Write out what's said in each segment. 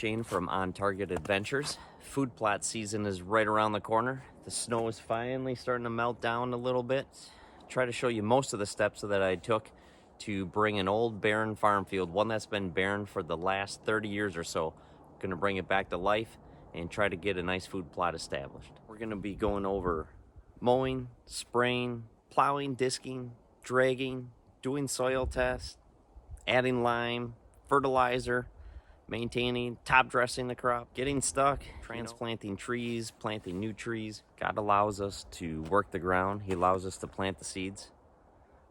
Shane from On Target Adventures. Food plot season is right around the corner. The snow is finally starting to melt down a little bit. Try to show you most of the steps that I took to bring an old barren farm field, one that's been barren for the last 30 years or so. Gonna bring it back to life and try to get a nice food plot established. We're gonna be going over mowing, spraying, plowing, disking, dragging, doing soil tests, adding lime, fertilizer, maintaining, top dressing the crop, getting stuck, transplanting trees, planting new trees. God allows us to work the ground. He allows us to plant the seeds,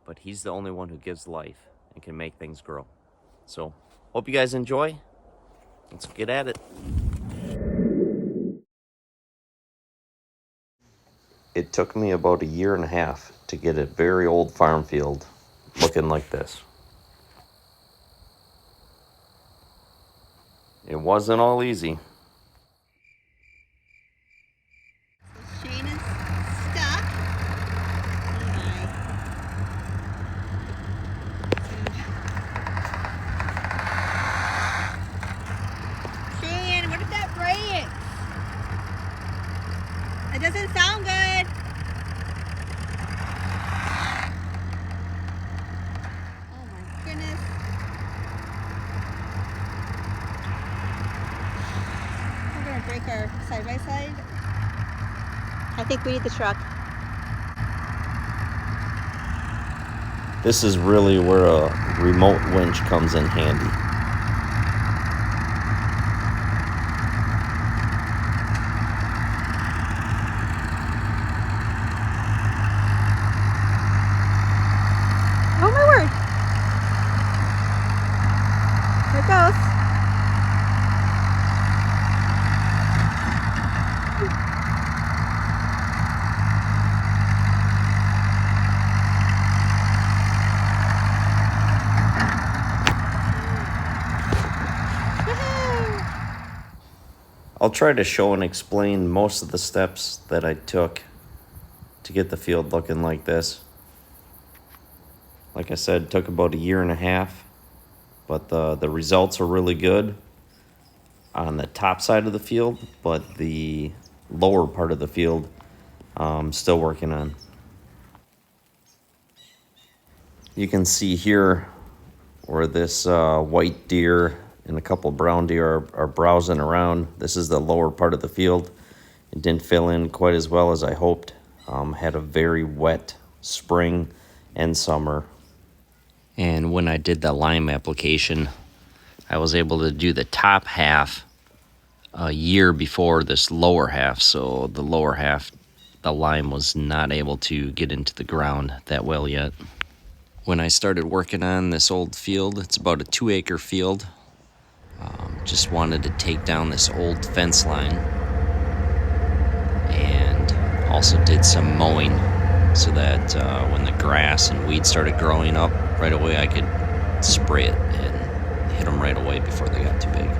but he's the only one who gives life and can make things grow. So hope you guys enjoy. Let's get at it. It took me about 1.5 years to get a very old farm field looking like this. It wasn't all easy. Shane is stuck. Shane, what if that breaks? It doesn't sound good. Oh my goodness. We're gonna break our side by side. I think we need the truck. This is really where a remote winch comes in handy. Oh my word. Here it goes. I'll try to show and explain most of the steps that I took to get the field looking like this. Like I said, it took about 1.5 years, but the results are really good on the top side of the field, but the lower part of the field, still working on. You can see here where this white deer and a couple brown deer are browsing around. This is the lower part of the field. It didn't fill in quite as well as I hoped. Had a very wet spring and summer. And when I did the lime application, I was able to do the top half a year before this lower half. So the lower half, the lime was not able to get into the ground that well yet. When I started working on this old field, it's about a 2-acre field. Just wanted to take down this old fence line, and also did some mowing so that when the grass and weeds started growing up right away, I could spray it and hit them right away before they got too big.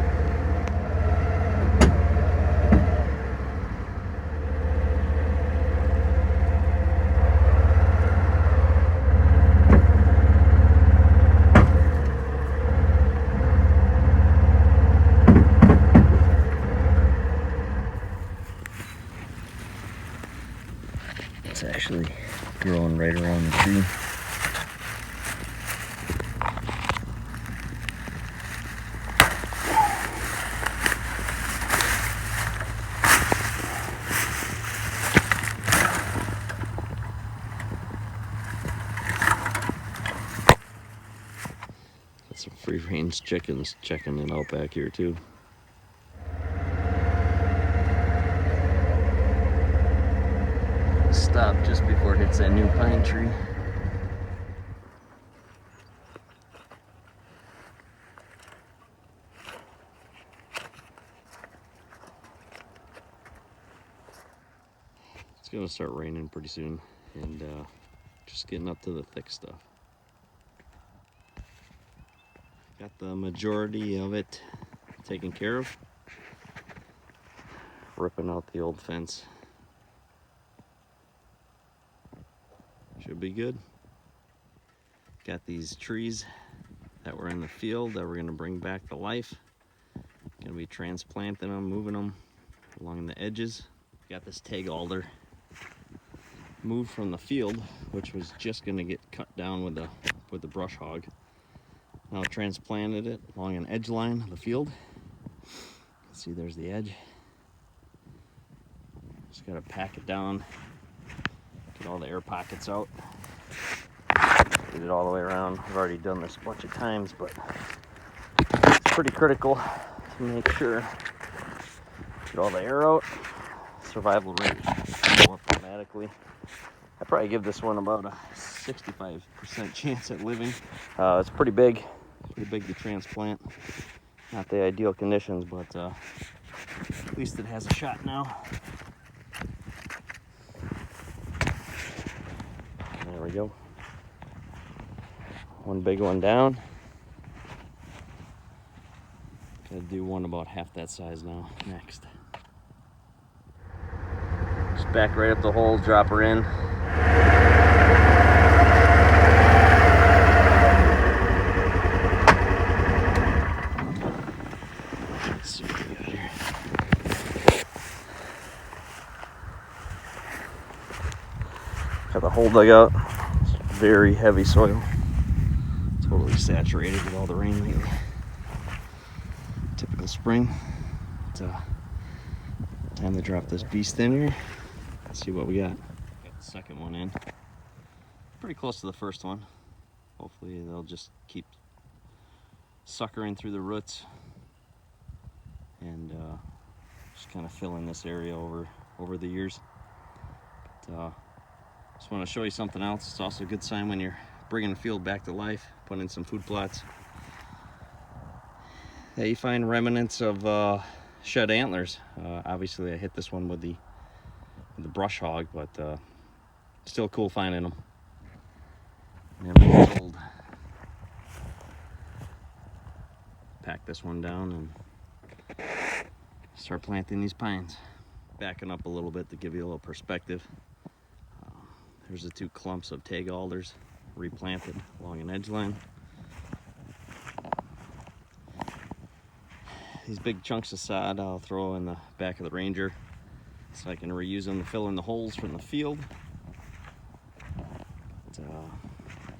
It's actually growing right around the tree. Got some free-range chickens checking it out back here too. Stop just before it hits that new pine tree. It's gonna start raining pretty soon, and just getting up to the thick stuff. Got the majority of it taken care of. Ripping out the old fence. Should be good. Got these trees that were in the field that we're gonna bring back to life. Gonna be transplanting them, moving them along the edges. Got this tag alder moved from the field, which was just gonna get cut down with the brush hog. Now transplanted it along an edge line of the field. See, there's the edge. Just gotta pack it down, get all the air pockets out. Get it all the way around. I've already done this a bunch of times, but it's pretty critical to make sure get all the air out. Survival rate go up dramatically. I probably give this one about a 65% chance at living. It's pretty big to transplant. Not the ideal conditions, but at least it has a shot now. There we go. One big one down. Gotta do one about half that size now, next. Just back right up the hole, drop her in. Let's see what we got here. Got the hole dug out. It's very heavy soil. Totally saturated with all the rain lately. Typical spring. It's time to drop this beast in here. Let's see what we got. Got the second one in. Pretty close to the first one. Hopefully they'll just keep suckering through the roots and just kind of fill in this area over the years. But, just want to show you something else. It's also a good sign when you're bringing the field back to life, putting in some food plots. Yeah, you find remnants of shed antlers. Obviously I hit this one with the brush hog, but still cool finding them. Never gets old. Pack this one down and start planting these pines. Backing up a little bit to give you a little perspective. There's the two clumps of tag alders replanted along an edge line. These big chunks of sod I'll throw in the back of the Ranger so I can reuse them to fill in the holes from the field. But,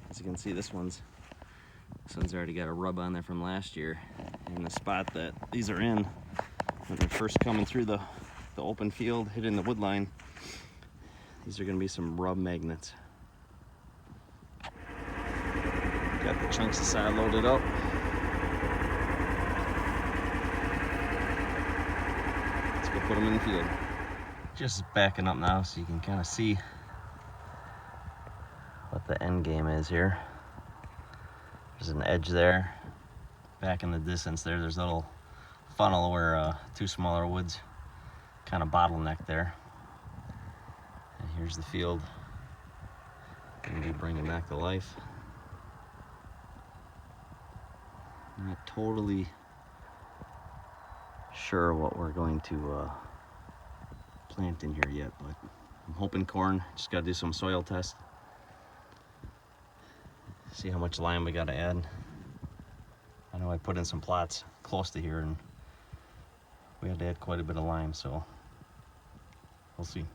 as you can see, this one's already got a rub on there from last year. In the spot that these are in, when they're first coming through the open field, hitting the wood line, these are going to be some rub magnets. Got the chunks of sod loaded up. Let's go put them in the field. Just backing up now so you can kind of see what the end game is here. There's an edge there. Back in the distance there's a little funnel where two smaller woods kind of bottleneck there. And here's the field. Gonna be bringing back to life. I'm not totally sure what we're going to plant in here yet, but I'm hoping corn. Just gotta do some soil tests. See how much lime we gotta add. I know I put in some plots close to here and we had to add quite a bit of lime, so we'll see.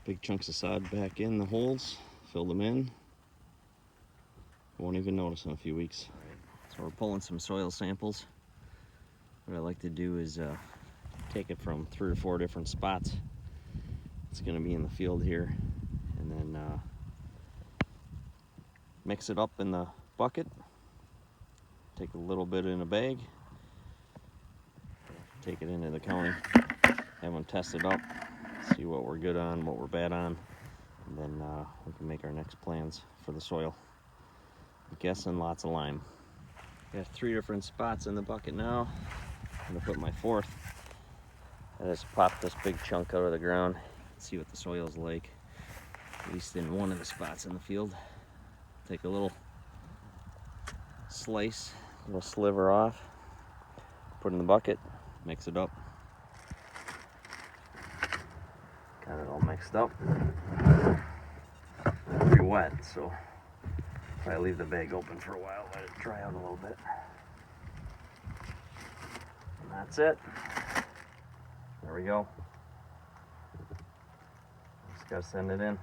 Big chunks of sod back in the holes, fill them in. Won't even notice in a few weeks. So we're pulling some soil samples. What I like to do is take it from 3 or 4 different spots. It's going to be in the field here, and then mix it up in the bucket. Take a little bit in a bag. Take it into the county. Have them test it up. See what we're good on, what we're bad on, and then we can make our next plans for the soil. I'm guessing lots of lime. Got 3 different spots in the bucket now. I'm gonna put my 4th. I just popped this big chunk out of the ground. See what the soil's like, at least in one of the spots in the field. Take a little slice, a little sliver off, put it in the bucket, mix it up. Got it all mixed up. Pretty wet, so I leave the bag open for a while, let it dry out a little bit. And that's it. There we go. Just gotta send it in.